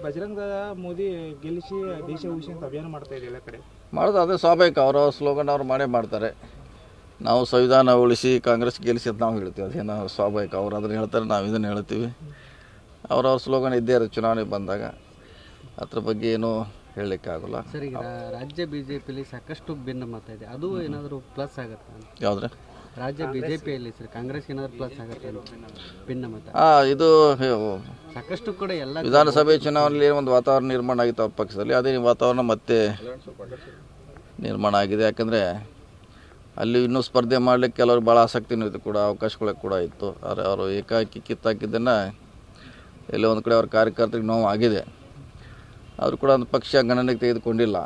ಬಜರಂಗ ಮೋದಿ ಗೆಲ್ಲಿಸಿ ದೇಶ ಉಳಿಸಿ ಅಂತ ಅಭಿಯಾನ ಮಾಡ್ತಾ ಇದೆ ಎಲ್ಲ ಕಡೆ. ಮಾಡೋದು ಅದೇ ಸ್ವಾಭಾವಿಕ, ಅವರ ಸ್ಲೋಗನ್ ಅವ್ರು ಮಾಡೇ ಮಾಡ್ತಾರೆ. ನಾವು ಸಂವಿಧಾನ ಉಳಿಸಿ ಕಾಂಗ್ರೆಸ್ ಗೆಲ್ಲಿಸಿ ಅಂತ ನಾವು ಹೇಳ್ತೀವಿ, ಅದೇನೋ ಸ್ವಾಭಾವಿಕ. ಅವ್ರು ಅದನ್ನು ಹೇಳ್ತಾರೆ, ನಾವು ಇದನ್ನು ಹೇಳ್ತೀವಿ. ಅವ್ರವ್ರ ಸ್ಲೋಗನ್ ಇದ್ದೇ ಇರೋದು ಚುನಾವಣೆ ಬಂದಾಗ, ಅದ್ರ ಬಗ್ಗೆ ಏನೂ ಹೇಳಲಿಕ್ಕಾಗಲ್ಲ. ಸರ್, ಈಗ ರಾಜ್ಯ ಬಿಜೆಪಿಯಲ್ಲಿ ಸಾಕಷ್ಟು ಭಿನ್ನ ಮತ ಇದೆ, ಅದು ಏನಾದರೂ ಪ್ಲಸ್ ಆಗುತ್ತೆ? ಯಾವುದ್ರೆ ರಾಜ್ಯ ಬಿಜೆಪಿಯಲ್ಲಿ ಸರ್ ಕಾಂಗ್ರೆಸ್ ಏನಾದರೂ ಪ್ಲಸ್ ಆಗುತ್ತೆ ಭಿನ್ನ ಮತ? ಇದು ಸಾಕಷ್ಟು ಕೂಡ ಎಲ್ಲ ವಿಧಾನಸಭೆ ಚುನಾವಣೆಯಲ್ಲಿ ಒಂದು ವಾತಾವರಣ ನಿರ್ಮಾಣ ಆಗಿತ್ತು ಅವ್ರ ಪಕ್ಷದಲ್ಲಿ, ಅದೇ ವಾತಾವರಣ ಮತ್ತೆ ನಿರ್ಮಾಣ ಆಗಿದೆ. ಯಾಕಂದರೆ ಅಲ್ಲಿ ಇನ್ನೂ ಸ್ಪರ್ಧೆ ಮಾಡಲಿಕ್ಕೆ ಕೆಲವರು ಭಾಳ ಆಸಕ್ತಿನೂ ಇತ್ತು, ಕೂಡ ಅವಕಾಶಗಳು ಕೂಡ ಇತ್ತು. ಆದರೆ ಅವರು ಏಕಾಕಿ ಕಿತ್ತಾಕಿದ್ದನ್ನು ಎಲ್ಲೋ ಒಂದು ಕಡೆ ಅವ್ರ ಕಾರ್ಯಕರ್ತರಿಗೆ ನೋವು ಆಗಿದೆ. ಅವರು ಕೂಡ ಒಂದು ಪಕ್ಷ ಗಣನೆಗೆ ತೆಗೆದುಕೊಂಡಿಲ್ಲ.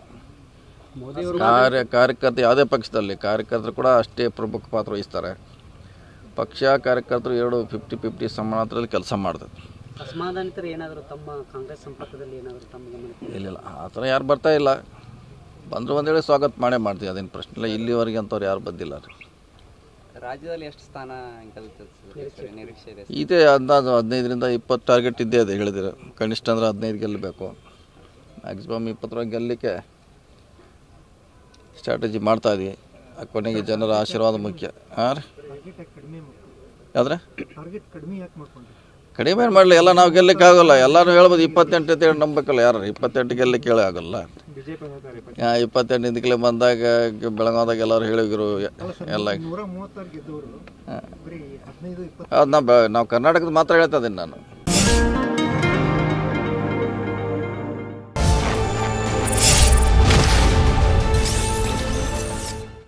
ಕಾರ್ಯಕರ್ತ ಯಾವುದೇ ಪಕ್ಷದಲ್ಲಿ ಕಾರ್ಯಕರ್ತರು ಕೂಡ ಅಷ್ಟೇ ಪ್ರಮುಖ ಪಾತ್ರ ವಹಿಸ್ತಾರೆ. ಪಕ್ಷ ಕಾರ್ಯಕರ್ತರು ಎರಡು 50-50 ಸಮಾನಾಂತರದಲ್ಲಿ ಕೆಲಸ ಮಾಡ್ತಾರೆ. ಅಸಮಾಧಾನಿತರು ಏನಾದರೂ ತಮ್ಮ ಕಾಂಗ್ರೆಸ್ ಸಂಪರ್ಕದಲ್ಲಿ ಏನಾದರೂ ತಮ್ಮ ಗಮನಕ್ಕೆ? ಇಲ್ಲ, ಆ ಥರ ಯಾರು ಬರ್ತಾ ಇಲ್ಲ. ಬಂದರು ಒಂದೇಳಿ ಸ್ವಾಗತ ಮಾಡೇ ಮಾಡ್ತೀವಿ, ಅದೇನು ಪ್ರಶ್ನೆ ಇಲ್ಲ. ಇಲ್ಲಿವರೆಗೆ ಅಂಥವ್ರು ಯಾರು ಬಂದಿಲ್ಲ ರೀ. ರಾಜ್ಯದಲ್ಲಿ ಎಷ್ಟು ಸ್ಥಾನ ನಿರೀಕ್ಷೆ ಇದೆ? ಇದೆ, ಅಂದಾಜು 15ರಿಂದ 20 ಟಾರ್ಗೆಟ್ ಇದ್ದೇ ಇದೆ ಹೇಳಿದ್ರೆ. ಕನಿಷ್ಠ ಅಂದರೆ 15 ಗೆಲ್ಲಬೇಕು, ಮ್ಯಾಕ್ಸಿಮಮ್ 20 ಗೆಲ್ಲಲಿಕ್ಕೆ ಸ್ಟ್ರಾಟಜಿ ಮಾಡ್ತಾಯಿದ್ವಿ. ಕೊನೆಗೆ ಜನರ ಆಶೀರ್ವಾದ ಮುಖ್ಯ. ಹಾಂ ರೀ, ಯಾವ್ದ್ರೆ ಕಡಿಮೆ ಏನು ಮಾಡಲಿ, ಎಲ್ಲ ನಾವು ಗೆಲ್ಲಕ್ಕೆ ಆಗೋಲ್ಲ. ಎಲ್ಲರೂ ಹೇಳ್ಬೋದು 28 ಅಂತ ಹೇಳಿ ನಂಬಬೇಕಲ್ಲ, ಯಾರು 28 ಗೆಲ್ಲಕ್ಕೆ ಹೇಳಿ ಆಗೋಲ್ಲ. 28 ಇದಕ್ಕೆ ಬಂದಾಗ ಬೆಳಗಾವದಾಗ ಎಲ್ಲರೂ ಹೇಳಿದ್ರು ಎಲ್ಲ. ಅದು ನಾವು ಕರ್ನಾಟಕದ ಮಾತ್ರ ಹೇಳ್ತಾ ಇದ್ದೀನಿ ನಾನು.